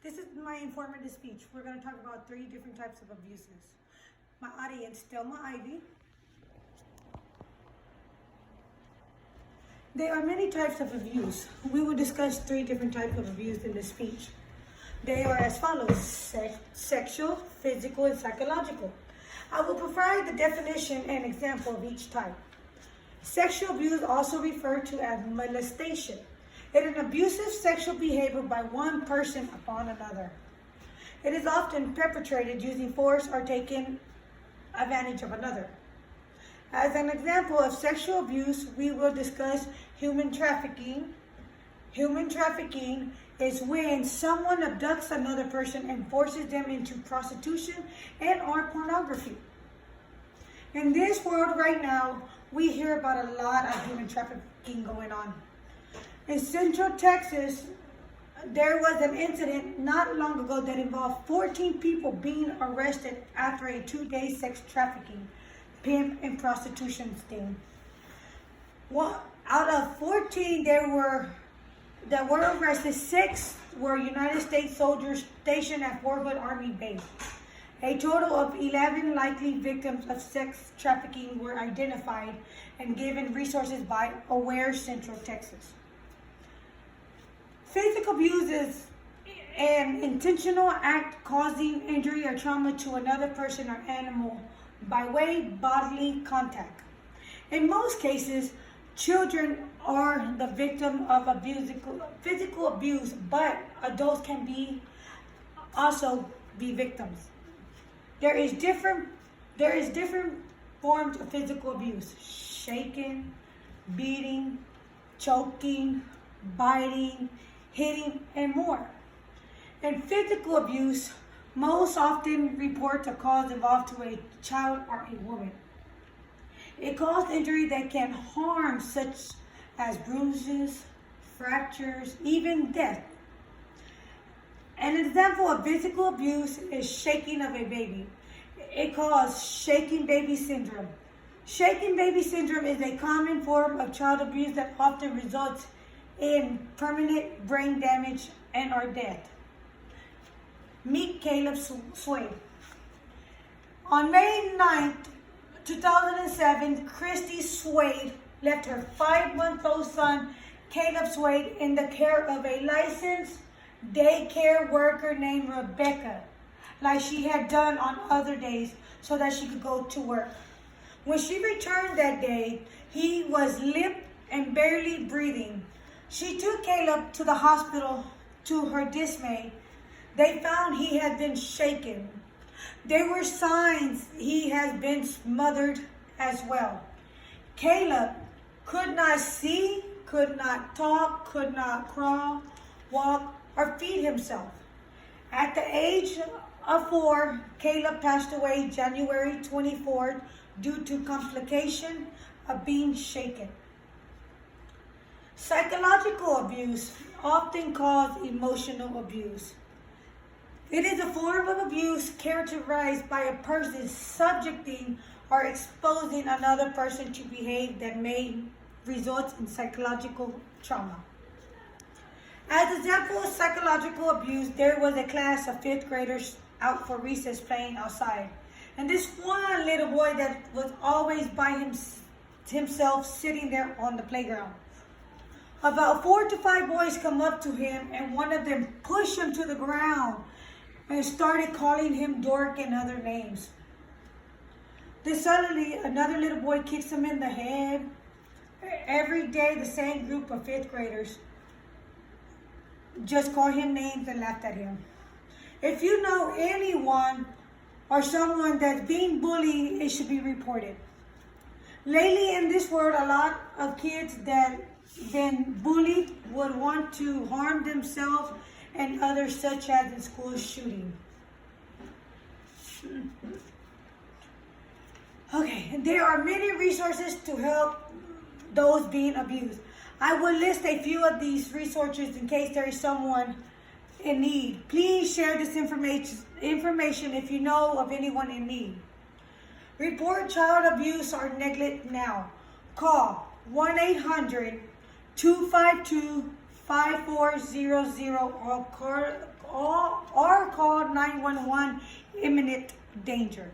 This is my informative speech. We're going to talk about 3 different types of abuses. My audience, Thelma Ivy. There are many types of abuse. We will discuss 3 different types of abuse in this speech. They are as follows: sexual, physical, and psychological. I will provide the definition and example of each type. Sexual abuse, also referred to as molestation, is an abusive sexual behavior by one person upon another. It is often perpetrated using force or taking advantage of another. As an example of sexual abuse, we will discuss human trafficking. Human trafficking is when someone abducts another person and forces them into prostitution and or pornography. In this world right now, we hear about a lot of human trafficking going on. In Central Texas, there was an incident not long ago that involved 14 people being arrested after a 2-day sex trafficking, pimp, and prostitution sting. Out of 14 that were arrested, 6 were United States soldiers stationed at Fort Hood Army Base. A total of 11 likely victims of sex trafficking were identified and given resources by Aware Central Texas. Physical abuse is an intentional act causing injury or trauma to another person or animal by way of bodily contact. In most cases, children are the victim of physical abuse, but adults can also be victims. There is different forms of physical abuse: shaking, beating, choking, biting, hitting, and more. In physical abuse, most often reports are caused involved to a child or a woman. It causes injury that can harm, such as bruises, fractures, even death. An example of physical abuse is shaking of a baby. It causes shaking baby syndrome. Shaking baby syndrome is a common form of child abuse that often results in permanent brain damage and or death. Meet Caleb Swade. On May 9th, 2007, Christy Swade left her 5-month-old son, Caleb Swade, in the care of a licensed daycare worker named Rebecca, like she had done on other days, so that she could go to work. When she returned that day, he was limp and barely breathing. She took Caleb to the hospital. To her dismay, they found he had been shaken. There were signs he had been smothered as well. Caleb could not see, could not talk, could not crawl, walk, or feed himself. At the age of 4, Caleb passed away January 24th due to complication of being shaken. Psychological abuse often causes emotional abuse. It is a form of abuse characterized by a person subjecting or exposing another person to behave that may result in psychological trauma. As an example of psychological abuse, there was a class of 5th graders out for recess playing outside. And this one little boy that was always by himself sitting there on the playground. About 4 to 5 boys come up to him, and one of them pushed him to the ground and started calling him dork and other names. Then suddenly another little boy kicks him in the head. Every day the same group of 5th graders just call him names and laughed at him. If you know anyone or someone that's being bullied, it should be reported. Lately in this world, a lot of kids that been bullied would want to harm themselves and others, such as in school shooting. Okay, there are many resources to help those being abused. I will list a few of these resources in case there is someone in need. Please share this information if you know of anyone in need. Report child abuse or neglect now. Call 1-800-252-5400 or 911 imminent danger.